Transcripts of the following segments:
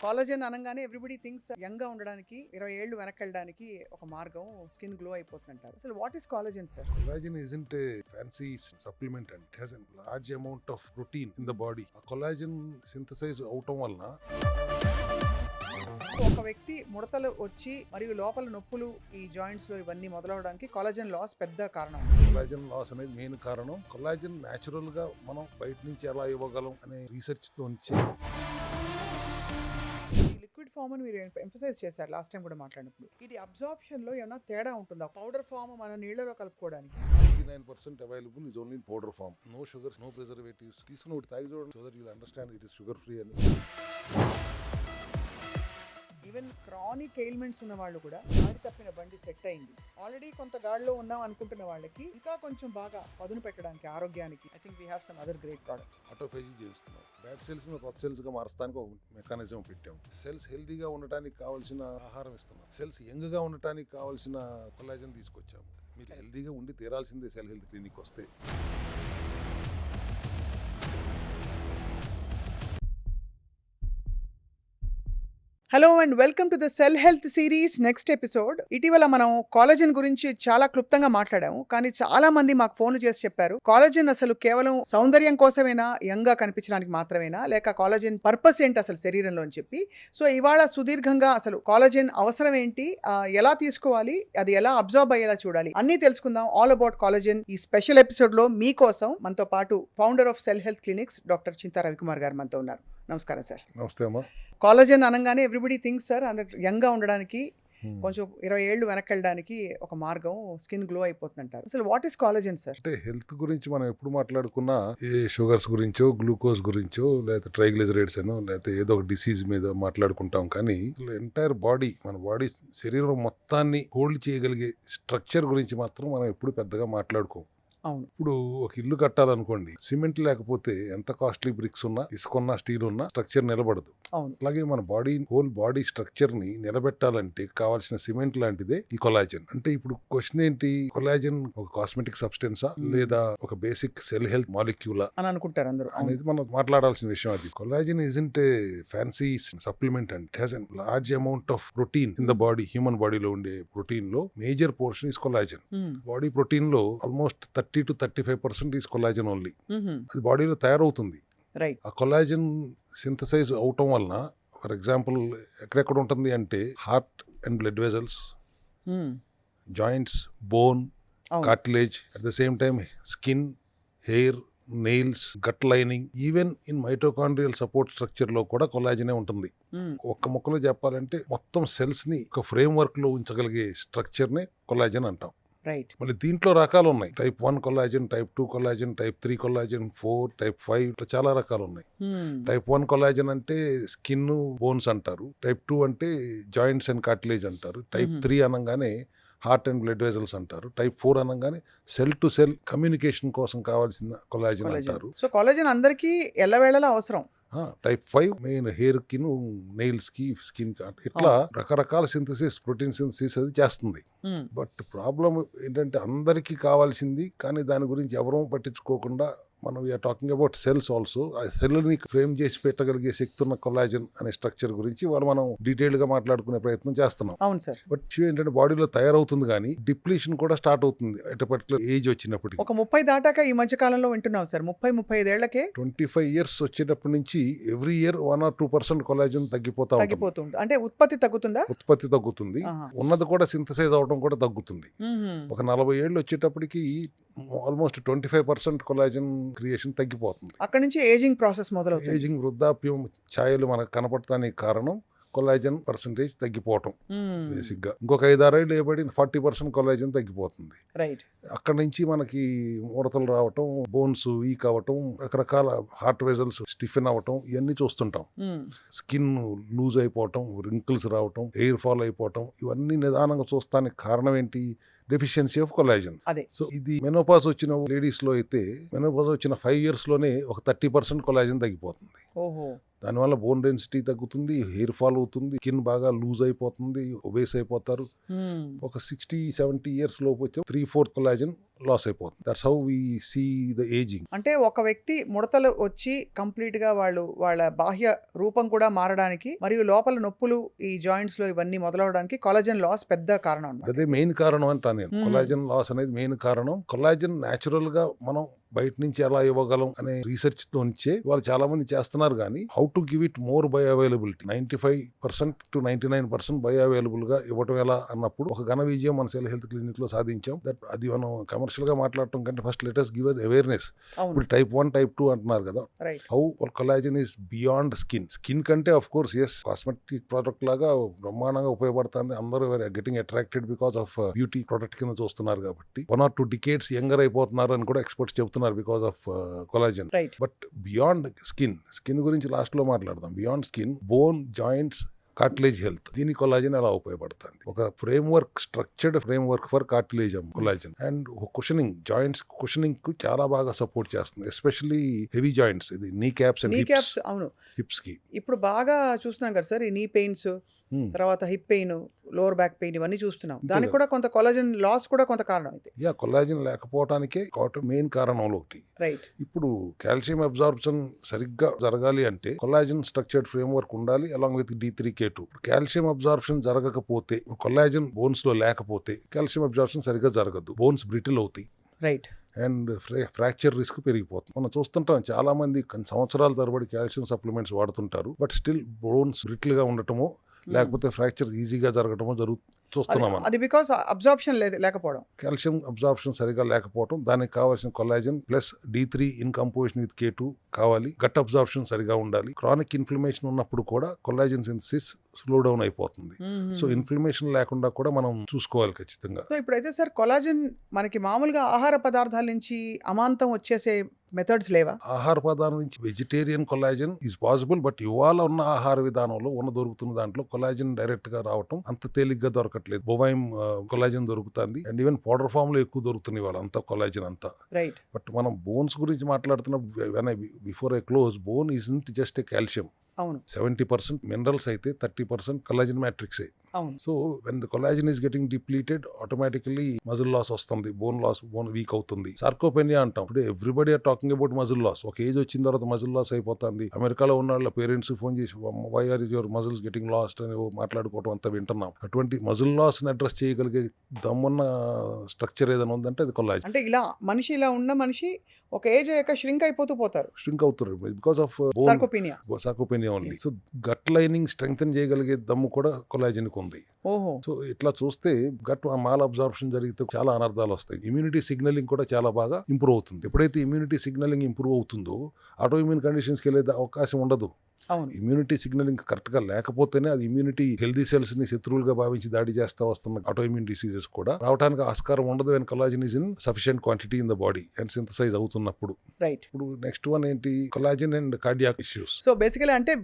కాలేజన్ అనగానే everybody things young గా ఉండడానికి 20 ఏళ్ళు వెనకెళ్ళడానికి ఒక మార్గం స్కిన్ గ్లో అయిపోతుంటారు. అసలు what is collagen sir? Collagen isn't a fancy supplement and it has a large amount of protein in the body. ఆ collagen synthesize అవటం వలన ఒక వ్యక్తి ముడతలు వచ్చి మరియు లోపల నొప్పులు ఈ జాయింట్స్ లో ఇవన్నీ మొదలవడానికి కాలేజన్ లాస్ పెద్ద కారణం. కొలాజన్ లాస్ అనేది మెయిన్ కారణం. కొలాజన్ న్యాచురల్ గా మనం బయట నుంచి ఎలా ఇవ్వగలం అనే రీసెర్చ్ తో ఈ లిక్విడ్ ఫామ్ అని మీరు ఎంఫసైజ్ చేశారు లాస్ట్ టైం కూడా మాట్లాడినప్పుడు. ఇది అబ్జార్ప్షన్ లో ఏమైనా తేడా ఉంటుందా? పౌడర్ ఫామ్ మన నీళ్ళలో కలుపుకోవడానికి 99% available is only powder form. No sugars, no preservatives. తీసుకుని ఒకటి తాగి చూడండి, so that you understand it is sugar free అని. ఈవెన్ క్రానిక్ ఎయిల్మెంట్స్ ఉన్న వాళ్ళు కూడా గాడి తప్పిన బండి సెట్ అయింది, ఆల్రెడీ కొంత గాడిలో ఉన్నాం అనుకుంటున్న వాళ్ళకి ఇంకా కొంచెం బాగా పదును పెట్టడానికి ఆరోగ్యానికి I think we have some other great products. Autophagy చేస్తున్నాం. బ్యాడ్ సెల్స్ ని కొత్త సెల్స్ గా మార్చడానికి ఒక మెకానిజం పెట్టాం. సెల్స్ హెల్దీగా ఉండటానికి కావాల్సిన ఆహారం ఇస్తున్నాం. సెల్స్ యంగ్ గా ఉండటానికి కావాల్సిన కొలాజన్ తీసుకొచ్చాం. మీరు హెల్దీగా ఉండి తీరాల్సిందే సెల్ హెల్త్ క్లినిక్ వస్తే. Hello and welcome to the cell health series next episode. ఇటీవల మనం కాలేజన్ గురించి చాలా క్లుప్తంగా మాట్లాడాము, కానీ చాలా మంది మాకు ఫోన్లు చేసి చెప్పారు కాలేజన్ అసలు కేవలం సౌందర్యం కోసమేనా, యంగ్ గా కనిపించడానికి మాత్రమేనా, లేక కాలేజన్ పర్పస్ ఏంటి అసలు శరీరంలో అని చెప్పి. సో ఇవాళ సుదీర్ఘంగా అసలు కాలేజన్ అవసరం ఏంటి, ఎలా తీసుకోవాలి, అది ఎలా అబ్జర్వ్ అయ్యేలా చూడాలి, అన్నీ తెలుసుకుందాం. ఆల్ అబౌట్ కాలేజన్ ఈ స్పెషల్ ఎపిసోడ్ లో మీకోసం మనతో పాటు founder of Cell Health Clinics doctor Chinta Ravikumar గారు మనతో ఉన్నారు. నమస్కారం సార్. నమస్తే అమ్మా. కాలేజన్ అనగానే ఎవ్రీబడి థింగ్స్ సార్ యంగ్ గా ఉండడానికి కొంచెం 20 ఏళ్ళు వెనకెళ్ళడానికి ఒక మార్గం స్కిన్ గ్లో అయిపోతుంటారు. అసలు వాట్ ఈస్ కాలేజన్ సార్? అంటే హెల్త్ గురించి మనం ఎప్పుడు మాట్లాడుకున్నా ఏ షుగర్స్ గురించో, గ్లూకోజ్ గురించో, లేకపోతే ట్రైగ్లిజరైడ్స్ అనో, లేకపోతే ఏదో ఒక డిసీజ్ మీద మాట్లాడుకుంటాం. కానీ ఎంటైర్ బాడీ, మన బాడీ శరీరం మొత్తాన్ని హోల్డ్ చేయగలిగే స్ట్రక్చర్ గురించి మాత్రం మనం ఎప్పుడు పెద్దగా మాట్లాడుకోం. అవును. ఇప్పుడు ఒక ఇల్లు కట్టాలనుకోండి, సిమెంట్ లేకపోతే ఎంత కాస్ట్లీ బ్రిక్స్ ఉన్నా, ఇసుకున్నా, స్టీల్ ఉన్నా స్ట్రక్చర్ నిలబడదు. అవును. అలాగే మన బాడీ హోల్ బాడీ స్ట్రక్చర్ ని నిలబెట్టాలంటే కావాల్సిన సిమెంట్ లాంటిదే ఈ కొలాజన్. అంటే ఇప్పుడు క్వశ్చన్ ఏంటి, కొలాజన్ ఒక కాస్మెటిక్ సబ్స్టెన్సా లేదా ఒక బేసిక్ సెల్ హెల్త్ మాలిక్యూలా అని అనుకుంటారు అందరూ. అనేది మనం మాట్లాడాల్సిన విషయం. అది collagen isn't a fancy supplement and it has a large amount of protein in the body. Human బాడీలో ఉండే ప్రోటీన్ లో major portion is collagen. Body protein లో almost 30 to 35% is collagen only. అది బాడీలో తయారవుతుంది. ఆ కొలాజన్ సింథసైజ్ అవటం వలన, ఫర్ ఎగ్జాంపుల్ ఎక్కడెక్కడ ఉంటుంది అంటే heart and blood vessels, joints, bone, cartilage, at the same time skin, hair, nails, gut lining, even in mitochondrial support structure లో కూడా కొలాజనే ఉంటుంది. ఒక్క ముక్కలో చెప్పాలంటే మొత్తం సెల్స్ ని ఒక ఫ్రేమ్ వర్క్ లో ఉంచగలిగే స్ట్రక్చర్ నే కొలాజన్ అంటాం. మళ్ళీ దీంట్లో రకాలు ఉన్నాయి. Type 1 collagen, type 2 collagen, type 3 collagen, 4, type 5, ఇట్లా చాలా రకాలు ఉన్నాయి. టైప్ 1 కొలాజన్ అంటే స్కిన్, బోన్స్ అంటారు. టైప్ 2 అంటే జాయింట్స్ అండ్ కార్టిలేజ్ అంటారు. టైప్ 3 అనగానే హార్ట్ అండ్ బ్లడ్ వెజల్స్ అంటారు. టైప్ 4 అనగానే సెల్ టు సెల్ కమ్యూనికేషన్ కోసం కావాల్సిన కొలాజన్ అంటారు. సో కొలాజన్ అందరికీ ఎల్లవేళలా అవసరం. టైప్ 5 మెయిన్ హెయిర్ కి, నెయిల్స్ కి, స్కిన్ కి, ఇట్లా రకరకాల సింథసిస్, ప్రోటీన్ సింథసిస్ అది చేస్తుంది. బట్ ప్రాబ్లం ఏంటంటే అందరికీ కావాల్సింది, కానీ దాని గురించి ఎవరూ పట్టించుకోకుండా మనం we're talking about cells also. ఆ సెల్ ని ఫ్రేమ్ చేసి పెట్టగలిగే శక్తి ఉన్న కొలాజన్ అనే స్ట్రక్చర్ గురించి వాళ్ళు మనం డీటెయిల్ గా మాట్లాడుకునే ప్రయత్నం చేస్తున్నాం. అవును సార్. బట్ ఏంటంటే బాడీలో తయారవుతుంది, కానీ డిప్లీషన్ కూడా స్టార్ట్ అవుతుంది ఎట్ పర్టికులర్ ఏజ్ వచ్చినప్పటికీ. ఒక 30 దాటాక ఈ మధ్య కాలంలో వింటున్నాం సార్, 35 ఏళ్లకే 25 years వచ్చేటప్పటి నుంచి ఎవ్రీ ఇయర్ 1 or 2% కొలాజన్ తగ్గిపోతుంది. అంటే ఉత్పత్తి తగ్గుతుందా? ఉత్పత్తి తగ్గుతుంది, ఉన్నది కూడా సింథసైజ్ అవడం కూడా తగ్గుతుంది. ఒక 40 ఏళ్ళు వచ్చేటప్పటికి ఆల్మోస్ట్ 25% కొలాజన్ క్రియేషన్ తగ్గిపోతుంది. అక్కడ నుంచి ఏజింగ్ ప్రాసెస్ మొదలవుతుంది. ఏజింగ్, వృద్ధాప్యం ఛాయలు మనకు కనపడటానికి కారణం కొలాజన్ పర్సంటేజ్ తగ్గిపోవటం. బేసిక్ గా ఇంకొక 5-6 ఏళ్ళు ఏబడి 40% కొలాజన్ తగ్గిపోతుంది. అక్కడ నుంచి మనకి ముడతలు రావటం, బోన్స్ వీక్ అవటం, రకరకాల హార్ట్ వెజల్స్ స్టిఫెన్ అవటం, ఇవన్నీ చూస్తుంటాం. స్కిన్ లూజ్ అయిపోవటం, రింకిల్స్ రావటం, హెయిర్ ఫాల్ అయిపోవటం, ఇవన్నీ నిదానంగా చూస్తానికి కారణం ఏంటి? Deficiency of collagen. సో ఇది మెనోపాజ్ వచ్చిన లేడీస్ లో అయితే మెనోపాజ్ వచ్చిన 5 years లోనే ఒక 30% కొలాజన్ తగ్గిపోతుంది. దానివల్ల బోన్ డెన్సిటీ తగ్గుతుంది, హెయిర్ ఫాల్ అవుతుంది, స్కిన్ బాగా లూజ్ అయిపోతుంది, ఒబేస్ అయిపోతారు. ఒక 60-70 years లోపు వచ్చే 3/4 కొలాజన్ లాస్ అయిపోతుంది. That's how we see the ageing. అంటే ఒక వ్యక్తి ముడతలు వచ్చి కంప్లీట్ గా వాళ్ళ బాహ్య రూపం కూడా మారడానికి మరియు లోపల నొప్పులు ఈ జాయింట్స్ లో ఇవన్నీ మొదలవడానికి కొలాజన్ లాస్ పెద్ద కారణం అన్నమాట. అదే మెయిన్ కారణం అంటాను నేను. Hmm. కొలాజన్ లాస్ అనేది మెయిన్ కారణం. కొలాజన్ న్యాచురల్ గా మనం బయట నుంచి ఎలా ఇవ్వగలం అనే రీసెర్చ్ తో నుంచే వాళ్ళు చాలా మంది చేస్తున్నారు. కానీ how to give it more bio availability 95% to 99% bio available గా ఇవ్వటం ఎలా అన్నప్పుడు ఒక ఘన విజయం మన సెల్ హెల్త్ క్లినిక్ లో సాధించాం. దట్ అది మనం కమర్షియల్ గా మాట్లాడటం కంటే first let us give awareness. అవును, ఇప్పుడు టైప్ 1 టైప్ 2 అంటున్నారు కదా. Right. How collagen is beyond skin కంటే of course as cosmetic product లాగా బ్రహ్మాండంగా ఉపయోగపడుతుంది. అందరూ getting attracted because of beauty product కింద చూస్తున్నారు కాబట్టి 1 or 2 decades యంగర్ అయిపోతున్నారు అని కూడా ఎక్స్పర్ట్స్ చెప్తున్నారు because of collagen. Right. But beyond skin గురించి లాస్ట్ లో మాట్లాడదాం. Beyond skin, bone, joints, cartilage health, దీని కొలాజన్ ఎలా ఉపయోగపడుతుంది? ఒక structured frame work for cartilage collagen. And cushioning, joints cushioning కు చాలా బాగా సపోర్ట్ చేస్తుంది. ఎస్పెషల్లీ హెవీ జాయింట్స్, ఇది నీ క్యాప్స్ అండ్ అవును, హిప్స్ కి ఇప్పుడు బాగా చూస్తున్నాం కదా సార్, ఈ నీ పెయిన్స్, తర్వాత hip pain, lower back pain, ఇవన్నీ చూస్తున్నాం. దానికి కూడా కొంత కొలాజన్ లాస్ కూడా కొంత కారణం అయితే. కొలాజన్ లేకపోవడానికే మెయిన్ కారణంలో ఒకటి. రైట్. ఇప్పుడు కాల్షియం అబ్జార్ప్షన్ సరిగ్గా జరగాలి అంటే కొలాజన్ స్ట్రక్చర్డ్ ఫ్రేమ్ వర్క్ ఉండాలి along with D3K2. Calcium absorption జరగకపోతే, కొలాజన్ బోన్స్ లో లేకపోతే కాల్షియం అబ్జార్ప్షన్ సరిగ్గా జరగదు, బోన్స్ బ్రిటిల్ అవుతాయి. రైట్. అండ్ ఫ్రాక్చర్ రిస్క్ పెరిగిపోతుంది. మనం చూస్తుంటాం చాలా మంది కొన్ని సంవత్సరాల తరబడి కాల్షియం సప్లిమెంట్స్ వాడుతుంటారు, బట్ స్టిల్ బోన్స్ బ్రిటిల్ గా ఉండటమో లేకపోతే ఫ్రాక్చర్ ఈజీగా జరగటమో చూస్తున్నాం. అది బికాస్ అబ్జార్ప్షన్ లేకపోవడం, కాల్షియం అబ్జార్ప్షన్ సరిగా లేకపోవడం. దానికి కావాల్సిన collagen plus D3 in composition with K2 కావాలి. గట్ అబ్జార్ప్షన్ సరిగా ఉండాలి. క్రానిక్ ఇన్ఫ్లమేషన్ ఉన్నప్పుడు కూడా కొలాజన్ సింథసిస్ స్లో డౌన్ అయిపోతుంది. సో ఇన్ఫ్లమేషన్ లేకుండా కూడా మనం చూసుకోవాలి ఖచ్చితంగా. సో ఇప్పుడైతే సార్ కొలాజన్ మనకి మామూలుగా ఆహార పదార్థాల నుంచి అమాంతం వచ్చేసే మెథడ్స్ లేవా? ఆహార పదార్థం నుంచి vegetarian collagen is possible, but ఇవాళ ఉన్న ఆహార విధానంలో దొరుకుతున్న దాంట్లో కొలాజన్ డైరెక్ట్ గా రావటం అంత తేలిగ్గా దొరకట్లేదు. బొవైన్ కొలాజన్ దొరుకుతుంది అండ్ ఈవెన్ పౌడర్ ఫామ్ లో ఎక్కువ దొరుకుతుంది ఇవాళ అంతా కొలాజన్ అంతా. రైట్. బట్ మనం బోన్స్ గురించి మాట్లాడుతున్నప్పుడు before I close, bone isn't just a calcium. అవును, 70% మినరల్స్ అయితే 30% కొలాజన్ మ్యాట్రిక్సే. అవును. So when the collagen is getting depleted, automatically muscle loss వస్తుంది, బోన్ వీక్ అవుతుంది. సార్కోపెనియా అంటాం. ఇప్పుడు everybody are talking about muscle loss. ఒక ఏజ్ వచ్చిన తర్వాత మజిల్ లాస్ అయిపోతుంది. అమెరికాలో ఉన్న వాళ్ళ పేరెంట్స్ ఫోన్ చేసి why are your muscles getting lost అని మాట్లాడుకోవడం అంతా వింటున్నాం. అటువంటి మజిల్ లాస్ ని అడ్రస్ చేయగలిగే దమ్మున్న స్ట్రక్చర్ ఏదైనా ఉందంటే అది కొలాజన్. అంటే ఇలా ఉన్న మనిషి ఒక ఏజ్ అయ్యాక ష్రింక్ అయిపోతూ పోతారు, ష్రింక్ అవుతారు because of sarcopenia only. So gut lining strengthen చేయగలిగే దమ్ము కూడా కొలాజన్ కు ఉంది. సో ఇట్లా చూస్తే గట్ మాల్ అబ్జార్ప్షన్ జరిగితే చాలా అనర్థాలు వస్తాయి. ఇమ్యూనిటీ సిగ్నలింగ్ కూడా చాలా బాగా ఇంప్రూవ్ అవుతుంది. ఎప్పుడైతే ఇమ్యూనిటీ సిగ్నలింగ్ ఇంప్రూవ్ అవుతుందో ఆటో ఇమ్యూన్ కండిషన్స్కి వెళ్ళే అవకాశం ఉండదు. ఇమ్యూనిటీ సిగ్నలింగ్ కరెక్ట్ గా లేకపోతేనే అది ఇమ్యూనిటీ హెల్దీ సెల్స్ ని శత్రువులుగా భావించి దాడి చేస్తా వస్తున్న ఆటో ఇమ్యూన్ డిసీజెస్ కూడా రావడానికి ఆస్కారం ఉండదు. And collagen is in sufficient quantity in the body and synthesise అవుతున్నప్పుడు. రైట్. ఇప్పుడు నెక్స్ట్ వన్ ఏంటి? Collagen and cardiac issues. So basically అంటే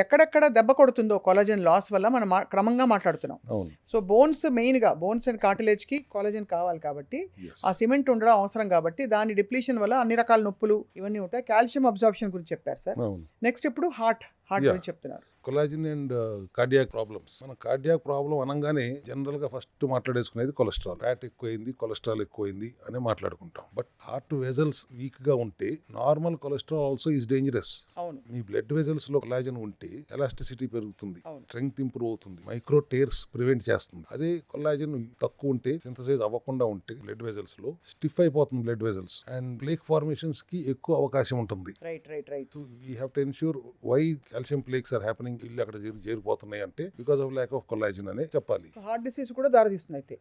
ఎక్కడెక్కడ దెబ్బ కొడుతుందో కొలాజన్ లాస్ వల్ల మనం క్రమంగా మాట్లాడుతున్నాం. అవును. సో బోన్స్ మెయిన్ గా బోన్స్ అండ్ కార్టిలేజ్ కి కొలాజన్ కావాలి కాబట్టి ఆ సిమెంట్ ఉండడం అవసరం కాబట్టి దాని డిప్లీషన్ వల్ల అన్ని రకాల నొప్పులు ఇవన్నీ ఉంటాయి. కాల్షియం అబ్జార్ప్షన్ గురించి చెప్పారు సార్. నెక్స్ట్ ఇప్పుడు హార్ట్ గురించి చెప్తున్నారు. Collagen and cardiac problems. మన కార్డియాక్ ప్రాబ్లం అనగానే జనరల్ గా ఫస్ట్ మాట్లాడేసుకునేది కొలెస్ట్రాల్. ఫ్యాట్ ఎక్కువైంది, కొలెస్ట్రాల్ ఎక్కువైంది అని మాట్లాడుకుంటాం. బట్ హార్ట్ వెజల్స్ వీక్ గా ఉంటే normal cholesterol also is dangerous. Me blood vessels లో కొలాజన్ ఉంటే ఎలాస్టిసిటీ పెరుగుతుంది, స్ట్రెంగ్త్ ఇంప్రూవ్ అవుతుంది, మైక్రో టేర్స్ ప్రివెంట్ చేస్తుంది. అదే కొలాజన్ తక్కువ ఉంటే, సింథసైజ్ అవ్వకుండా ఉంటే బ్లడ్ వెజల్స్ లో స్టిఫ్ అయిపోతుంది blood vessels and plaque formations కి ఎక్కువ అవకాశం ఉంటుంది. So we have to ensure why calcium plaques are happening. ఇల్లు అక్కడ చేరిపోతున్నాయి అంటే because of lack of collagen అనే చెప్పాలి. హార్ట్ డిసీజ్ కూడా దారితీస్తుంది అయితే.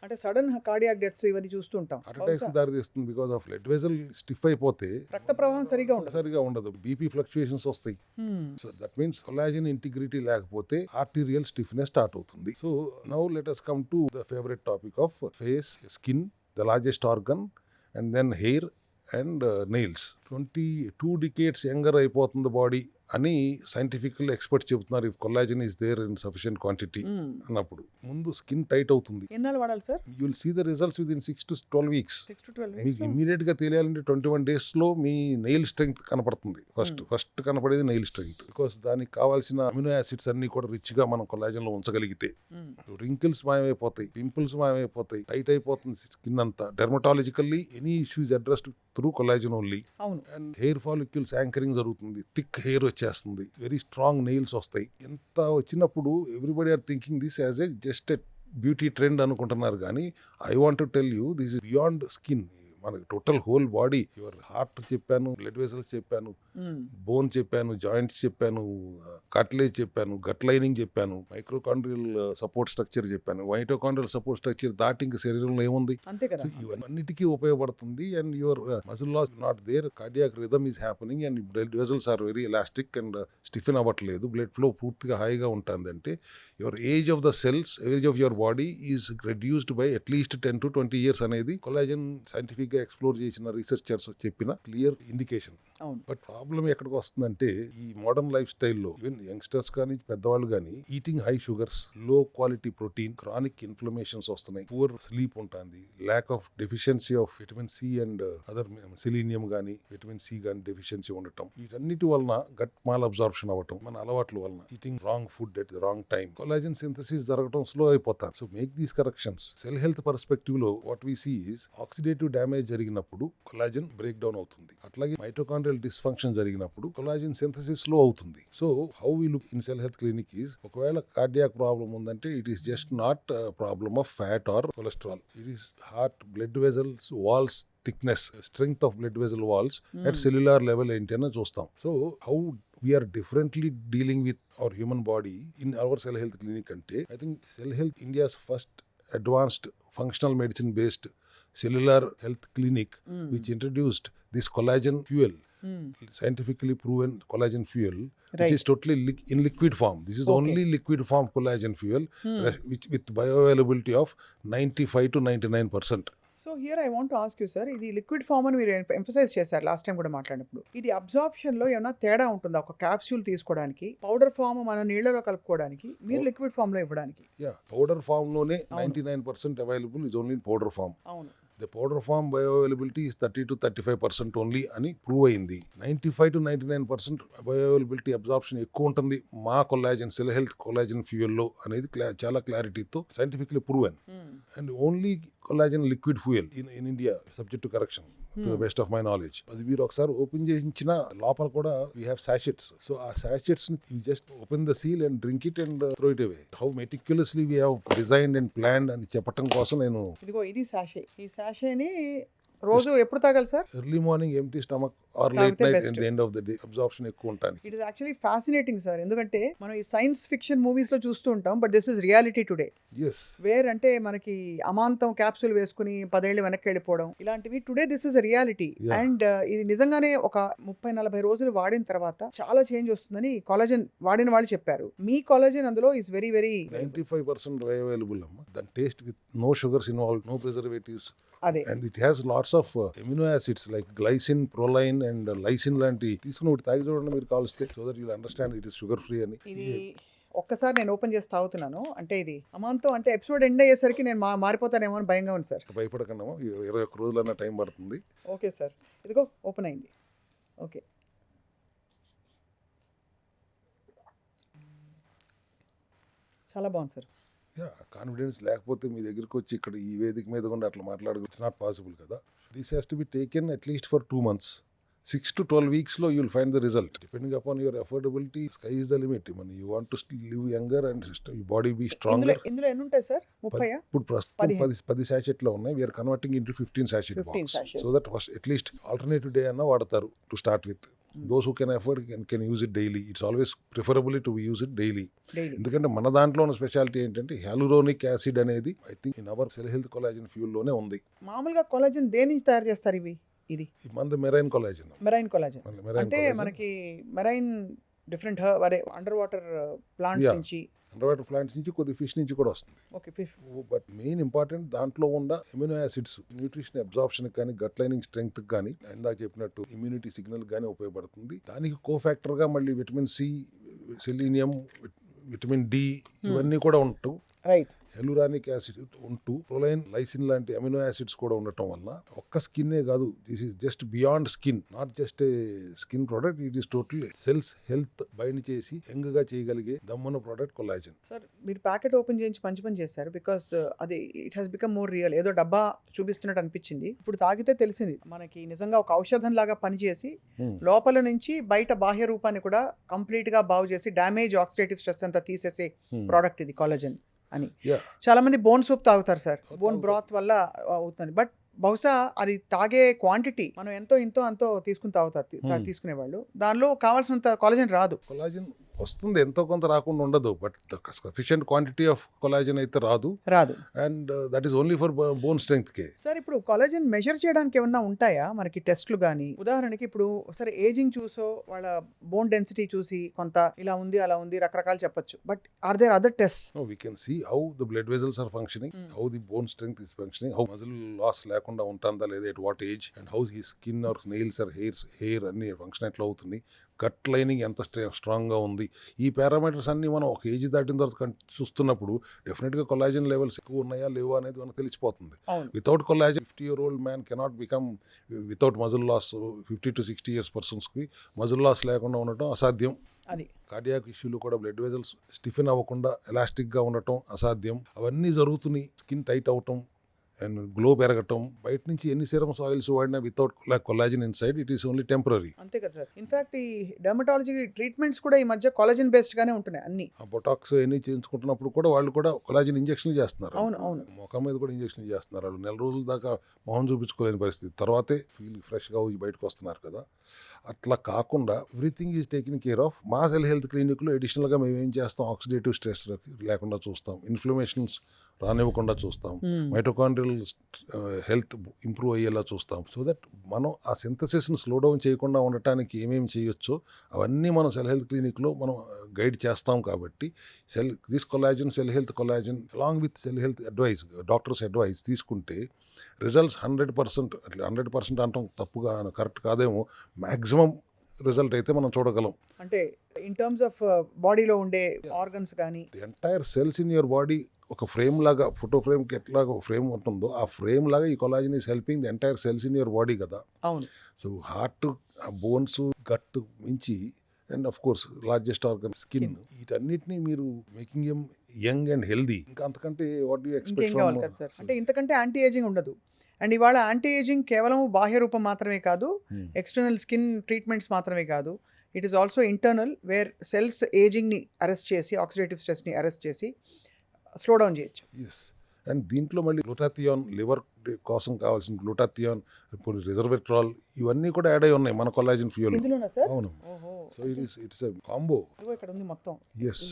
అంటే సడన్ కార్డియాక్ డెత్స్ ఇవన్నీ చూస్తుంటాం. హార్ట్ అటాక్స్ దారితీస్తుంది because of blood vessel stiff అయిపోతే రక్త ప్రవాహం సరిగా ఉండదు, బీపీ ఫ్లక్చుయేషన్స్ వస్తాయి. So that means collagen integrity లేకపోతే ఆర్టీరియల్ స్టిఫ్నెస్ స్టార్ట్ అవుతుంది. So now let us come to the favorite topic of face, skin, the largest organ, and then hair and nails. 22 decades younger అయిపోతుంది body అని scientifically experts చెబుతున్నారు. If collagen is there in sufficient quantity అన్నప్పుడు ముందు skin tight అవుతుంది. ఎన్నాళ్ళు వాడాలి sir? You will see the results within 6 to 12 weeks. 6 to 12 మీకు immediate గా తెలియాలంటే 21 days లో మీ నెయిల్ స్ట్రెంగ్త్ కనపడుతుంది. ఫస్ట్ కనపడేది నెయిల్ స్ట్రెంగ్త్. బికాస్ దానికి కావాల్సిన అమినో యాసిడ్స్ అన్ని కూడా రిచ్ గా మనం కొల్లాజన్ లో ఉంచగలిగితే రింకిల్స్ మాయమైపోతాయి, పింపుల్స్ మాయమైపోతాయి, టైట్ అయిపోతుంది స్కిన్ అంతా. Dermatologically any issues addressed through collagen only. అవును. అండ్ హెయిర్ ఫాలిక్యూల్స్ యాంకరింగ్ జరుగుతుంది, థిక్ హెయిర్ వచ్చేస్తుంది, వెరీ స్ట్రాంగ్ నెయిల్స్ వస్తాయి. ఎంత వచ్చినప్పుడు everybody are thinking this as a just a beauty trend అనుకుంటున్నారు. కానీ I want to tell you this is beyond skin. మనకి total whole body, your heart చెప్పాను, blood vessels చెప్పాను, bone చెప్పాను, జాయింట్స్ చెప్పాను, కట్లేజ్ చెప్పాను, గట్ లైనింగ్ చెప్పాను, మైక్రోకాండ్రియల్ సపోర్ట్ స్ట్రక్చర్ చెప్పాను. మైటోకాండ్రియల్ సపోర్ట్ స్ట్రక్చర్ దాటి ఇంక శరీరంలో ఏముంది? అంతే కదా. ఇవన్నిటికీ ఉపయోగపడుతుంది. And your muscle loss not there, cardiac rhythm is happening and blood vessels are very elastic and stiffen అవ్వట్లేదు, బ్లడ్ ఫ్లో పూర్తిగా హాయిగా ఉంటుంది. అంటే your age of the cells, age of your body is reduced by at least 10 to 20 years అనేది collagen scientific గా explore చేసిన researchers చెప్పిన clear indication. But problem ఎక్కడికి వస్తుందంటే ఈ మోడర్న్ లైఫ్ స్టైల్లో ఈవెన్ యంగ్స్టర్స్ కానీ పెద్దవాళ్ళు కానీ eating high sugars, low quality protein, chronic inflammations వస్తున్నాయి, పూర్ స్లీప్ ఉంటుంది, lack of deficiency of vitamin C and other selenium కానీ విటమిన్ సి కానీ డెఫిషియన్సీ ఉండటం, వీటన్నిటి వలన గట్ మాల్ అబ్జార్ప్షన్ అవ్వటం, మన అలవాట్ల వలన eating wrong food at the wrong time, collagen synthesis జరగడం స్లో అయిపోతారు. So make these corrections. Cell health perspective లో what we see is oxidative damage జరిగినప్పుడు కొల్లాజన్ బ్రేక్ డౌన్ అవుతుంది. అట్లాగే మైటోకాండ్రియల్ డిస్ఫంక్షన్ జరిగినప్పుడు కొల్లాజన్ సింథసిస్ స్లో అవుతుంది. So how we look in cell health clinic is, ఒకవేళ cardiac problem ఉందంటే it is just not problem of fat or cholesterol. It is heart, blood vessels, walls thickness, strength of blood vessel walls at cellular level ఏంటి అని చూస్తాం. So how we are differently dealing with our human body in our cell health clinic ante, I think cell health India's first advanced functional medicine based cellular health clinic which introduced this collagen fuel, scientifically proven collagen fuel, which is totally in liquid form. This is only liquid form collagen fuel which with bioavailability of 95 to 99%. So here I want ask you sir, ఇది liquid form అని మీరు emphasize చేశారు last time కూడా మాట్లాడినప్పుడు. ఇది absorption లో ఏమైనా తేడా ఉంటుందా? ఒక క్యాప్సూల్ తీసుకోవడానికి, పౌడర్ ఫామ్ మన నీళ్ళలో కలుపుకోవడానికి, మీరు లిక్విడ్ ఫామ్ లో ఇవ్వడానికి? పౌడర్ ఫామ్ లోనే 99% available is only in powder form. అవును. The powder form bioavailability is 30 to 35% only అని ప్రూవ్ అయింది. 95 to 99% బయోఅవైలబిలిటీ అబ్జార్ప్షన్ ఎక్కువ ఉంటుంది మా collagen cell health collagen fuel లో అనేది చాలా క్లారిటీతో scientifically proven. And only collagen liquid fuel in India subject to correction to the best of my knowledge. అది మీరు ఒకసారి ఓపెన్ చేయించిన లోపల కూడా వీ హ్యావ్ సాచెట్స్. సో ఆ సాచెట్స్ ని you just open the seal and drink it and throw it away. How meticulously we have designed and planned అని చెప్పడం కోసం నేను ఇదిగో ఇది సాషే. ఈ సాషేని రోజు ఎప్పుడు తాగాలి sir? Early morning empty stomach or late night at the end of the day absorption ఎక్కువ ఉంటుంది. It is actually fascinating sir, ఎందుకంటే మనం ఈ సైన్స్ ఫిక్షన్ మూవీస్ లో చూస్తూ ఉంటాం, but this is reality today. Where అంటే మనకి అమాంతం క్యాప్సూల్ వేసుకుని 10 ఏళ్ళు వెనక్కి వెళ్ళిపోవడం, ఇలాంటివి today this is reality. And ఇది నిజంగానే ఒక 30-40 రోజులు వాడిన తర్వాత చాలా చేంజ్ వస్తుందని కొల్లాజన్ వాడిన వాళ్ళు చెప్పారు. మీ కొల్లాజన్ అందులో ఇస్ వెరీ 95% అవైలబుల్ అమ్మా. దాని taste with no sugars involved, no preservatives. అదే. And it has lots of amino acids like glycine, proline and lysine లాంటి తీసుకుని ఒకటి తాగి చూడండి మీరు కావలిస్తే, so that you'll understand it is sugar free అని. ఇది ఒక్కసారి నేను ఓపెన్ చేసి తాగుతున్నాను, అంటే ఇది అమాంతం, అంటే ఎపిసోడ్ ఎండ్ అయ్యేసరికి నేను మారిపోతానేమో అని భయంగా ఉంది సార్. భయపడకుండా 21 రోజులన్నా టైం పడుతుంది. ఓకే సార్, ఇదిగో ఓపెన్ అయింది. ఓకే, చాలా బాగుంది సార్. కాన్ఫిడెన్స్ లేకపోతే మీ దగ్గరికి వచ్చి ఇక్కడ ఈ వేదిక మీద కూడా అట్లా మాట్లాడదు, ఇట్స్ నాట్ పాసిబుల్ కదా. This has to be taken at least for 2 months. 6 to 12 weeks లో you'll find the result. Depending upon your affordability, sky is the limit. You want to live younger and your body be stronger. ఇందులో ఎన్ని ఉంటాయి sir? 30? ఇప్పుడు ప్రస్తుతం 10 సాచెట్లు ఉన్నాయి. We're converting into 15 sachet box, so that at least alternative day అన్న వాడతారు to start with. Those who can afford can use it daily. It's always preferably to use it daily. ఎందుకంటే మన దాంట్లో ఉన్న స్పెషాలిటీ ఏంటంటే హ్యాలురోనిక్ యాసిడ్ అనేది I think in our cell health collagen fuel లోనే ఉంది. మామూలుగా కొల్లాజన్ దేని నుంచి తయారు చేస్తారు? ఇది మన మెరైన్ కొల్లాజన్. మెరైన్ కొల్లాజన్ అంటే మనకి marine different under water plants నుంచి అండర్ వాటర్ ప్లాంట్స్ నుంచి కొద్ది ఫిష్ నుంచి కూడా వస్తుంది. Okay. Fish. But main important దాంట్లో ఉన్న ఎమినో యాసిడ్స్ న్యూట్రిషన్ అబ్జార్ప్షన్ కానీ గట్ లైనింగ్ స్ట్రెంగ్త్ కానీ ఇందాక చెప్పినట్టు ఇమ్యూనిటీ సిగ్నల్ కానీ ఉపయోగపడుతుంది. దానికి కోఫాక్టర్ గా మళ్ళీ vitamin C, selenium, vitamin D ఇవన్నీ కూడా ఉంటూ రైట్. హెలురానిక్ యాసిడ్ ఉంటూ ప్రొలైన్, లైసిన్ లాంటి అమినో యాసిడ్స్ కూడా ఉండటం వల్ల ఒక్క స్కిన్నే కాదు, this is just beyond skin, not just a skin product, it is total cells health bind చేసి యంగ్ గా చేయగలిగే దమ్మున్న ప్రోడక్ట్ కొల్లాజన్. సార్ మీరు ప్యాకెట్ ఓపెన్ చేయించి మంచి పని చేశారు. బికాస్ అది it has become more real. ఏదో డబ్బా చూపిస్తున్నట్టు అనిపించింది. ఇప్పుడు తాగితే తెలిసింది మనకి నిజంగా ఒక ఔషధం లాగా పనిచేసి లోపల నుంచి బయట బాహ్య రూపాన్ని కూడా కంప్లీట్ గా బాగు చేసి డ్యామేజ్ ఆక్సిడేటివ్ స్ట్రెస్ అంతా తీసేసే ప్రోడక్ట్ ఇది కొల్లాజన్ అని. చాలా మంది బోన్ సూప్ తాగుతారు సార్, బోన్ బ్రాత్ వల్ల అవుతుంది. బట్ బహుశా అది తాగే క్వాంటిటీ మనం ఎంతో అంతో తీసుకుని తాగుతారు తీసుకునేవాళ్ళు. దానిలో కావాల్సినంత కొల్లాజన్ రాదు. కొల్లాజన్ వస్తుంది, ఎంతో కొంత రాకుండా ఉండదు, but sufficient quantity of collagen అయితే రాదు. And that is only for bone strength K. Sir ఇప్పుడు కొల్లాజన్ మెజర్ చేయడానికి ఏమన్నా ఉంటాయా మనకి టెస్ట్లు కానీ? ఉదాహరణకి ఇప్పుడు సరే ఏజింగ్ చూసో వాళ్ళ బోన్ డెన్సిటీ చూసి కొంత ఇలా ఉంది అలా ఉంది రకరకాలు చెప్పొచ్చు. But are there other test? We can see how the blood vessels are functioning, how the bone strength is functioning, how muscle loss లేకుండా ఉంటుందా లేదా, at what age, and how his skin or nails or hair అన్ని function ఎట్లా అవుతుంది, gut lining ఎంత స్ట్రాంగ్గా ఉంది, ఈ పారామీటర్స్ అన్ని మనం ఒక ఏజ్ దాటిన తర్వాత చూస్తున్నప్పుడు డెఫినెట్గా కొల్లాజన్ లెవెల్స్ ఎక్కువ ఉన్నాయా లేవా అనేది మనకు తెలిసిపోతుంది. Without collagen 50-year-old man cannot become without muscle loss. 50 to 60 years పర్సన్స్కి మజిల్ లాస్ లేకుండా ఉండటం అసాధ్యం. అది కార్డియాక్ ఇష్యూలు కూడా బ్లడ్ వెజల్స్ స్టిఫెన్ అవ్వకుండా ఎలాస్టిక్గా ఉండటం అసాధ్యం. అవన్నీ జరుగుతున్నాయి. స్కిన్ టైట్ అవటం అండ్ గ్లో పెరగటం. బయట నుంచి ఎన్ని సిరమ్స్ ఆయిల్స్ వాడినా without collagen inside it is only temporary. అంతే కదా సార్. ఇన్ఫాక్ట్ ఈ డెర్మటాలజీ ట్రీట్మెంట్స్ కూడా ఈ మధ్య కొల్లాజన్ బేస్డ్ గానే ఉంటున్నాయి అన్ని. బొటాక్స్ ఎన్ని చేయించుకుంటున్నప్పుడు కూడా వాళ్ళు కూడా కొల్లాజన్ ఇంజెక్షన్ చేస్తున్నారు. అవును. ముఖం మీద కూడా ఇంజెక్షన్ చేస్తున్నారు. వాళ్ళు నెల రోజుల దాకా మొహం చూపించుకోలేని పరిస్థితి, తర్వాతే ఫీల్ ఫ్రెష్గా బయటకు వస్తున్నారు కదా. అట్లా కాకుండా everything is taking care of. మా సెల్ హెల్త్ క్లినిక్లో అడిషనల్గా మేము ఏం చేస్తాం, ఆక్సిడేటివ్ స్ట్రెస్ లేకుండా చూస్తాం, ఇన్ఫ్లమేషన్స్ రానివ్వకుండా చూస్తాం, మైటోకాండ్రియల్ హెల్త్ ఇంప్రూవ్ అయ్యేలా చూస్తాం. సో దట్ మనం ఆ సింథసిస్ని స్లో డౌన్ చేయకుండా ఉండటానికి ఏమేమి చేయొచ్చో అవన్నీ మనం సెల్ హెల్త్ క్లినిక్లో మనం గైడ్ చేస్తాం. కాబట్టి this collagen, cell health collagen along with cell health advice, doctors advice తీసుకుంటే రిజల్ట్స్ 100%, అట్లా 100% అంటాం తప్పుగా కరెక్ట్ కాదేమో, మ్యాక్సిమం రిజల్ట్ అయితే మనం చూడగలం. అంటే ఇన్ టర్మ్స్ ఆఫ్ బాడీలో ఉండే ఆర్గన్స్ కానీ the entire cells in your body ఒక ఫ్రేమ్ లాగా, ఫోటో ఫ్రేమ్కి ఎట్లాగా ఫ్రేమ్ ఉంటుందో ఆ ఫ్రేమ్ లాగా ఈ collagen is helping the entire cells in your body కదా. అవును. సో హార్ట్, బోన్స్, గట్ మించి and of course largest organ skin, వీటన్నిటిని మీరు making M young and healthy. ఇంకా అంతకంటే వాట్ డూ ఎక్స్పెక్ట్ ఫ్రమ్? అంటే ఇంతకంటే యాంటీ ఏజింగ్ ఉండదు. అండ్ ఇవాళ యాంటీ ఏజింగ్ కేవలం బాహ్య రూపం మాత్రమే కాదు, ఎక్స్టర్నల్ స్కిన్ ట్రీట్మెంట్స్ మాత్రమే కాదు, it is also internal, where cells ఏజింగ్ని అరెస్ట్ చేసి ఆక్సిడేటివ్ స్ట్రెస్ని అరెస్ట్ చేసి స్లో డౌన్ చేయొచ్చు. ఎస్. అండ్ దీంట్లో మళ్ళీ గ్లూటాథియాన్, లివర్ కోసం కావాల్సిన గ్లూటాథియాన్, ఇప్పుడు రిజర్వేట్రాల్, ఇవన్నీ కూడా యాడ్ అయి ఉన్నాయి మన కొల్లాజన్ ఫ్యూయల్. అవును. So it's a combo. ఇక్కడ ఉంది మొత్తం. ఎస్,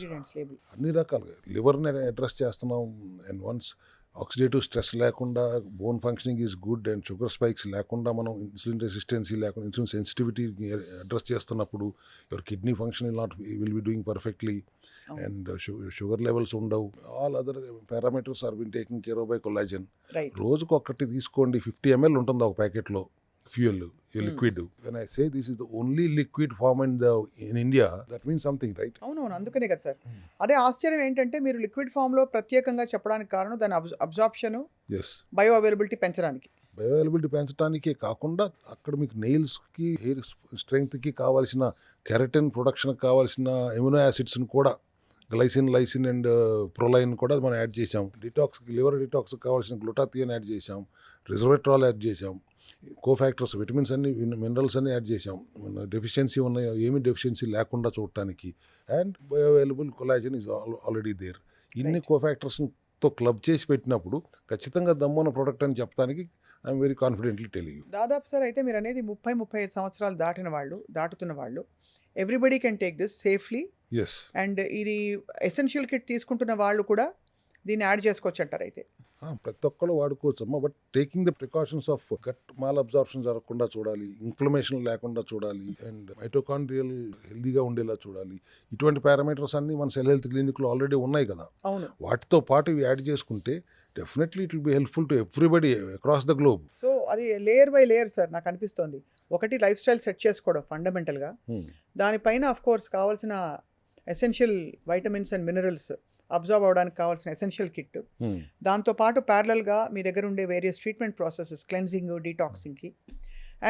అన్ని రకాలుగా లివర్ని అడ్రస్ చేస్తున్నాం. అండ్ వన్స్ ఆక్సిడేటివ్ స్ట్రెస్ లేకుండా, bone functioning is good, and sugar spikes లేకుండా, మనం ఇన్సులిన్ రెసిస్టెన్సీ లేకుండా, ఇన్సులిన్ సెన్సిటివిటీ అడ్రస్ చేస్తున్నప్పుడు your kidney function will be doing perfectly, and sugar levels ఉండవు. All other parameters are been taking care of by collagen. రోజుకు ఒక్కటి తీసుకోండి, 50 ml ఉంటుంది ఒక ప్యాకెట్లో fuel, liquid. When I say this is the only liquid form in India, that means something, right? అవునవును, అందుకనే కదా సార్. అదే ఆశ్చర్యం ఏంటంటే మీరు లిక్విడ్ ఫామ్ లో ప్రత్యేకంగా చెప్పడానికి కారణం దాని అబ్జార్ప్షన్, బయో అవైలబిలిటీ పెంచడానికి. బయో అవైలబిలిటీ పెంచడానికే కాకుండా అక్కడ మీకు నెయిల్స్కి, హెయిర్ స్ట్రెంగ్త్కి కావాల్సిన కెరటిన్ ప్రొడక్షన్కి కావాల్సిన ఎమినో యాసిడ్స్ని కూడా, గ్లైసిన్, లైసిన్ అండ్ ప్రొలైన్ కూడా మనం యాడ్ చేసాం. డిటాక్స్కి, లివర్ డిటాక్స్కి కావాల్సిన గ్లూటాథియాన్ యాడ్ చేసాం, రిజర్వేట్రాల్ యాడ్ చేసాం, కోఫాక్టర్స్, విటమిన్స్ అన్ని, మినరల్స్ అన్ని యాడ్ చేసాం. డెఫిషియన్సీ ఉన్నాయో ఏమి డెఫిషియన్సీ లేకుండా చూడటానికి. And bioavailable collagen is already there. ఇన్ని కోఫాక్టర్స్తో క్లబ్ చేసి పెట్టినప్పుడు ఖచ్చితంగా దమ్మున్న ప్రోడక్ట్ అని చెప్పడానికి I'm very confidently telling you. దాదాపు సార్ అయితే మీరు అనేది 30-35 సంవత్సరాలు దాటుతున్న వాళ్ళు everybody can take this safely. Yes. అండ్ ఇది ఎసెన్షియల్ కిట్ తీసుకుంటున్న వాళ్ళు కూడా దీన్ని యాడ్ చేసుకోవచ్చు అంటారు అయితే? ప్రతి ఒక్కళ్ళు వాడుకోవచ్చమ్మా. But taking the precautions of gut malabsorption జరగకుండా చూడాలి, ఇన్ఫ్లమేషన్ లేకుండా చూడాలి, అండ్ మైటోకాండ్రియల్ హెల్దీగా ఉండేలా చూడాలి. ఇటువంటి పారామీటర్స్ అన్ని మన సెల్ హెల్త్ క్లినిక్లో ఆల్రెడీ ఉన్నాయి కదా. అవును. వాటితో పాటు ఇవి యాడ్ చేసుకుంటే definitely it will be helpful to everybody across the globe. So అది లేయర్ బై లేయర్ సార్ నాకు అనిపిస్తోంది. ఒకటి లైఫ్ స్టైల్ సెట్ చేసుకోవడం ఫండమెంటల్గా, దానిపైన ఆఫ్ కోర్స్ కావాల్సిన essential vitamins and minerals absorb అవ్వడానికి కావాల్సిన ఎసెన్షియల్ కిట్, దాంతోపాటు ప్యారలల్గా మీ దగ్గర ఉండే వేరియస్ ట్రీట్మెంట్ ప్రాసెసెస్, క్లెన్జింగ్, డీటాక్సింగ్కి,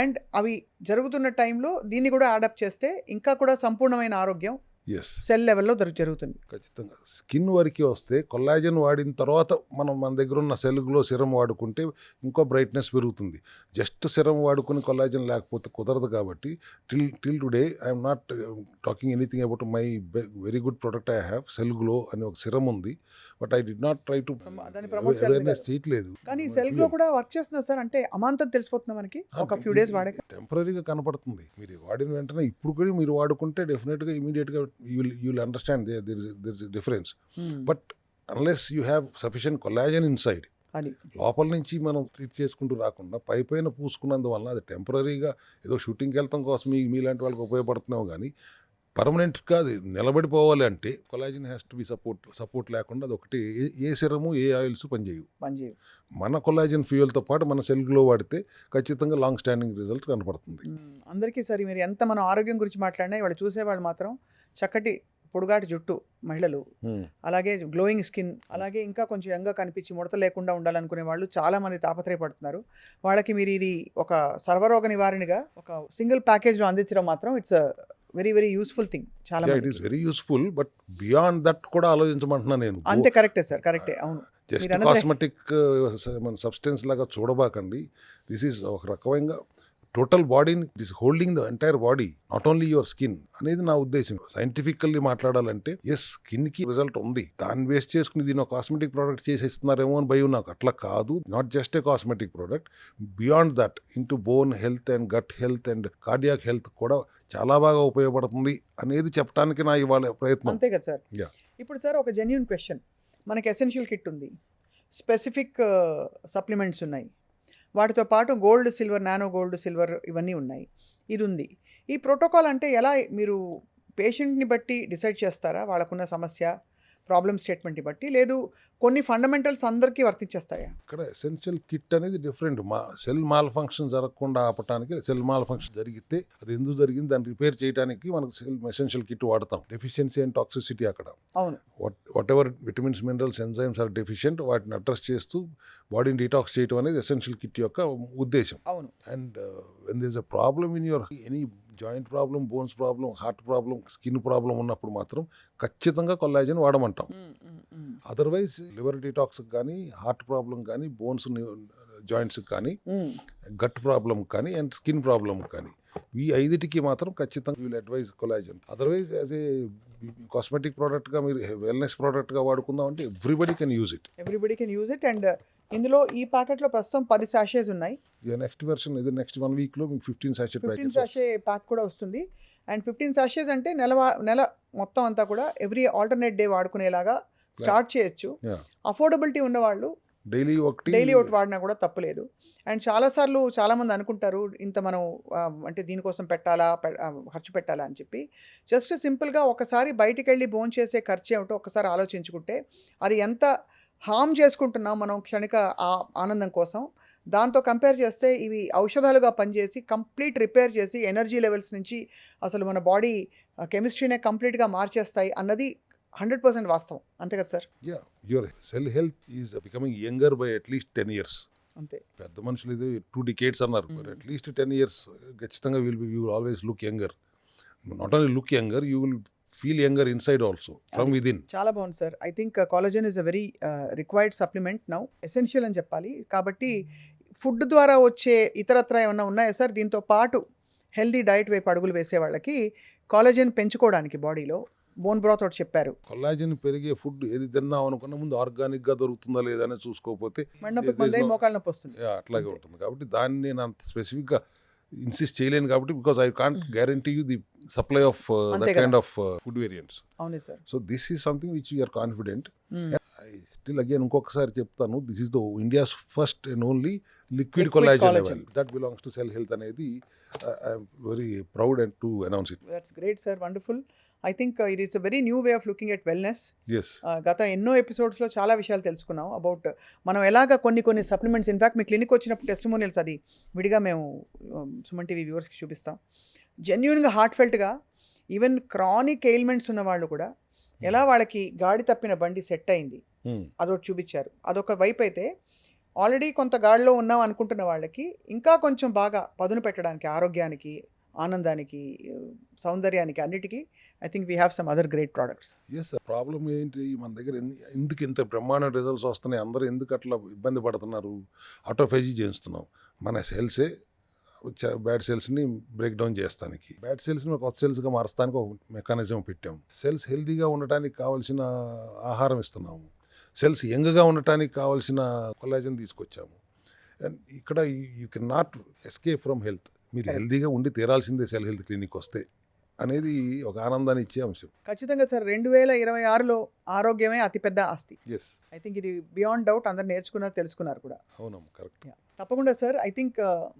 అండ్ అవి జరుగుతున్న టైంలో దీన్ని కూడా యాడప్ చేస్తే ఇంకా కూడా సంపూర్ణమైన ఆరోగ్యం ఎస్ సెల్ లెవెల్లో జరుగుతుంది. ఖచ్చితంగా. స్కిన్ వరకు వస్తే కొల్లాజన్ వాడిన తర్వాత మన దగ్గర ఉన్న సెల్ గ్లో సిరం వాడుకుంటే ఇంకో బ్రైట్నెస్ పెరుగుతుంది. జస్ట్ సిరం వాడుకుని కొల్లాజన్ లేకపోతే కుదరదు. కాబట్టి till today I'm not talking anything about my very good product I have. Cell glow అని ఒక సిరం ఉంది, but I did not try to awareness చేయట్లేదు. కానీ సెల్ గ్లో కూడా వర్క్ చేస్తున్నా సార్, అంటే అమాంతం తెలిసిపోతుంది మనకి ఒక ఫ్యూ డేస్ వాడే. టెంపరీగా కనపడుతుంది. మీరు వాడిన వెంటనే ఇప్పుడు కూడా మీరు వాడుకుంటే డెఫినెట్గా ఇమీడియట్గా you will understand there is a difference. But unless you have sufficient collagen inside, లోపల నుంచి మనం ట్రీట్ చేసుకుంటూ రాకుండా పైన పూసుకున్నందువల్ల అది టెంపరీగా ఏదో షూటింగ్కి వెళ్తాం కోసం మీలాంటి వాళ్ళకి ఉపయోగపడుతున్నావు. కానీ పర్మనెంట్గా అది నిలబడిపోవాలి అంటే collagen has to be support లేకుండా అది ఒకటి ఏ సిరము ఏ ఆయిల్స్ పనిచేయవు. మన కొలాజిన్ ఫ్యూయల్తో పాటు మన సెల్ గ్లో వాడితే ఖచ్చితంగా లాంగ్ స్టాండింగ్ రిజల్ట్ కనపడుతుంది. అందరికీ సరే మీరు ఎంత మనం ఆరోగ్యం గురించి మాట్లాడినా వాళ్ళు చూసేవాళ్ళు మాత్రం చక్కటి పొడుగాటి జుట్టు మహిళలు, అలాగే గ్లోయింగ్ స్కిన్, అలాగే ఇంకా కొంచెం యంగా కనిపించి ముడత లేకుండా ఉండాలనుకునే వాళ్ళు చాలా మంది తాపత్రయపడుతున్నారు. వాళ్ళకి మీరు ఇది ఒక సర్వరోగ నివారణగా ఒక సింగిల్ ప్యాకేజ్లో అందించడం మాత్రం it's very very useful thing. చాలా it is very useful, but beyond that కూడా ఆలోచించమంటున్నా నేను. అంతే, కరెక్టే సార్, కరెక్టే. అవును, జస్ట్ కాస్మెటిక్ మన సబ్స్టెన్స్ లాగా చూడబాకండి. దిస్ ఈజ్ ఒక రకమైన టోటల్ బాడీని it is holding the entire body, not only your skin అనేది నా ఉద్దేశం. సైంటిఫికల్లీ మాట్లాడాలంటే ఎస్, స్కిన్కి రిజల్ట్ ఉంది, దాన్ని వేస్ట్ చేసుకుని దీని ఒక కాస్మెటిక్ ప్రోడక్ట్ చేసేస్తున్నారేమో అని భయం నాకు. అట్లా కాదు, not just a cosmetic product, beyond that into bone health and gut health and cardiac health కూడా చాలా బాగా ఉపయోగపడుతుంది అనేది చెప్పడానికి నా ఇవాళ ప్రయత్నం. అంతే కదా సార్. ఇప్పుడు సార్ ఒక జెన్యూన్ క్వశ్చన్, మనకి ఎసెన్షియల్ కిట్ ఉంది, స్పెసిఫిక్ సప్లిమెంట్స్ ఉన్నాయి, వాటితో పాటు gold, silver, nano gold, silver ఇవన్నీ ఉన్నాయి, ఇది ఉంది. ఈ ప్రోటోకాల్ అంటే ఎలా మీరు పేషెంట్ని బట్టి డిసైడ్ చేస్తారా? వాళ్ళకున్న సమస్య, ప్రాబ్లమ్ స్టేట్మెంట్ని బట్టి, లేదు కొన్ని ఫండమెంటల్స్ అందరికీ వర్తించేస్తాయా? ఇక్కడ ఎసెన్షియల్ కిట్ అనేది డిఫరెంట్. సెల్ మాల్ ఫంక్షన్ జరగకుండా ఆపడానికి, సెల్ మాల్ ఫంక్షన్ జరిగితే అది ఎందుకు జరిగింది దాన్ని రిపేర్ చేయడానికి మనకు ఎసెన్షియల్ కిట్ వాడతాం. డెఫిషియన్సీ అండ్ టాక్సిసిటీ అక్కడ, అవును, whatever vitamins, minerals, enzymes are deficient, వాటిని అడ్రస్ చేస్తూ బాడీని డీటాక్స్ చేయడం అనేది ఎసెన్షియల్ కిట్ యొక్క ఉద్దేశం. అవును. And when there is a problem in your any joint problem, bones problem, heart problem, skin problem ఉన్నప్పుడు మాత్రం ఖచ్చితంగా కొల్లాజన్ వాడమంటాం. అదర్వైజ్ లివర్ డీటాక్స్ కానీ, హార్ట్ ప్రాబ్లం కానీ, బోన్స్ జాయింట్స్ కానీ, గట్ ప్రాబ్లం కానీ, అండ్ స్కిన్ ప్రాబ్లం కానీ, ఈ ఐదిటికి మాత్రం ఖచ్చితంగా will advise collagen. Otherwise as a cosmetic ప్రోడక్ట్గా మీరు వెల్నెస్ ప్రోడక్ట్గా వాడుకుందాం అంటే everybody can use it. And ఇందులో ఈ ప్యాకెట్లో ప్రస్తుతం 10 సాషేస్ ఉన్నాయి. నెక్స్ట్ వెర్షన్ ఇది నెక్స్ట్ 1 వీక్లో మీకు 15 సాషే ప్యాక్ కూడా వస్తుంది. అండ్ 15 సాషేస్ అంటే నెల మొత్తం అంతా కూడా ఎవ్రీ ఆల్టర్నేట్ డే వాడుకునేలాగా స్టార్ట్ చేయొచ్చు. అఫోర్డబిలిటీ ఉన్నవాళ్ళు డైలీ ఒకటి వాడినా కూడా తప్పులేదు. అండ్ చాలాసార్లు చాలామంది అనుకుంటారు ఇంత మనం అంటే దీనికోసం ఖర్చు పెట్టాలా అని చెప్పి. జస్ట్ సింపుల్గా ఒకసారి బయటికి వెళ్ళి భోజనం చేసే ఖర్చు ఏమిటో ఒకసారి ఆలోచించుకుంటే అది ఎంత హామ్ చేసుకుంటున్నాం మనం క్షణిక ఆనందం కోసం, దాంతో కంపేర్ చేస్తే ఇవి ఔషధాలుగా పనిచేసి కంప్లీట్ రిపేర్ చేసి ఎనర్జీ లెవెల్స్ నుంచి అసలు మన బాడీ కెమిస్ట్రీనే కంప్లీట్గా మార్చేస్తాయి అన్నది 100% వాస్తవం. అంతే కదా sir? Your cell health is becoming younger by at least 10 years. అంతే, పెద్ద మనుషులు ఇది 2 decades అన్నారు, అట్లీస్ట్ 10 years ఖచ్చితంగా you will always look younger. Not only look younger, you will feel younger inside also from within. చాలా బాగుంది sir. I think collagen is a very required supplement now, essential అని చెప్పాలి. కాబట్టి food ద్వారా వచ్చే ఇతరత్ర ఏమన్నా ఉన్నాయా సార్ దీంతో పాటు హెల్దీ డైట్ వైపు అడుగులు వేసే వాళ్ళకి కాలజన్ పెంచుకోవడానికి బాడీలో? బోన్ బ్రాత్ ఒకటి చెప్పారు. కొల్లాజన్ పెరిగే ఫుడ్ ఏది తిన్నాం అనుకున్న ముందు ఆర్గానిక్గా దొరుకుతుందా లేదా అని చూసుకోకపోతే మోకాళ్ళ నొప్పి వస్తుంది, అట్లాగే ఉంటుంది. కాబట్టి దాన్ని నేను అంత స్పెసిఫిక్గా ఇన్సిస్ట్ చేయలేను కాబట్టి, because I can't guarantee you the supply of that kind of food variants. అవును sir. So this is something which you are confident. I still again ఇంకొకసారి చెప్తాను, this is the India's first and only liquid Liquid collagen collagen. Level that belongs to cell health అనేది I'm very proud and to announce it. That's great sir, wonderful. I think it is a very new way of looking at wellness. Yes, గత ఎన్నో ఎపిసోడ్స్లో చాలా విషయాలు తెలుసుకున్నాం about మనం ఎలాగ కొన్ని సప్లిమెంట్స్. ఇన్ఫాక్ట్ మీ క్లినిక్ వచ్చినప్పుడు టెస్టిమోనియల్స్ అది విడిగా మేము సుమన్ టీవీ వ్యూవర్స్కి చూపిస్తాం. జెన్యున్గా హార్ట్ఫెల్ట్గా ఈవెన్ క్రానిక్ ఎయిల్మెంట్స్ ఉన్న వాళ్ళు కూడా ఎలా వాళ్ళకి గాడి తప్పిన బండి సెట్ అయింది అదొకటి చూపించారు. అదొక వైపు అయితే ఆల్రెడీ కొంత గాడిలో ఉన్నాం అనుకుంటున్న వాళ్ళకి ఇంకా కొంచెం బాగా పదును పెట్టడానికి, ఆరోగ్యానికి, ఆనందానికి, సౌందర్యానికి, అన్నిటికీ I think we have some other great products. Yes. Problem ఏంటి, మన దగ్గర ఎందుకు ఇంత బ్రహ్మాండ రిజల్ట్స్ వస్తున్నాయి, అందరూ ఎందుకు అట్లా ఇబ్బంది పడుతున్నారు, ఆటోఫేజీ చేస్తున్నాం. మన సెల్సే బ్యాడ్ సెల్స్ని బ్రేక్ డౌన్ చేస్తానికి, బ్యాడ్ సెల్స్ని కొత్త సెల్స్గా మార్చడానికి ఒక మెకానిజం పెట్టాం. సెల్స్ హెల్తీగా ఉండటానికి కావాల్సిన ఆహారం ఇస్తున్నాము, సెల్స్ యంగ్గా ఉండటానికి కావాల్సిన కొలాజన్ తీసుకొచ్చాము. అండ్ ఇక్కడ you can not escape from health. మీరు హెల్తీగా ఉండి తీరాల్సిందే సెల్ హెల్త్ క్లినిక్ వస్తే అనేది ఒక ఆనందాన్ని ఇచ్చే అంశం. ఖచ్చితంగా సార్, 2026లో ఆరోగ్యమే అతిపెద్ద ఆస్తి. ఎస్, ఐ థింక్ ఇది బియాండ్ డౌట్, అందరు నేర్చుకున్నారు, తెలుసుకున్నారు కూడా. అవునమ్మా, కరెక్ట్. తప్పకుండా సార్. ఐ థింక్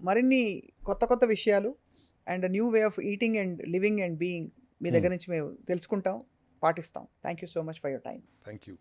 మరిన్ని కొత్త విషయాలు and new way of eating and living and being మీ దగ్గర నుంచి మేము తెలుసుకుంటాం, పాటిస్తాం. Thank you so much for your time. Thank you.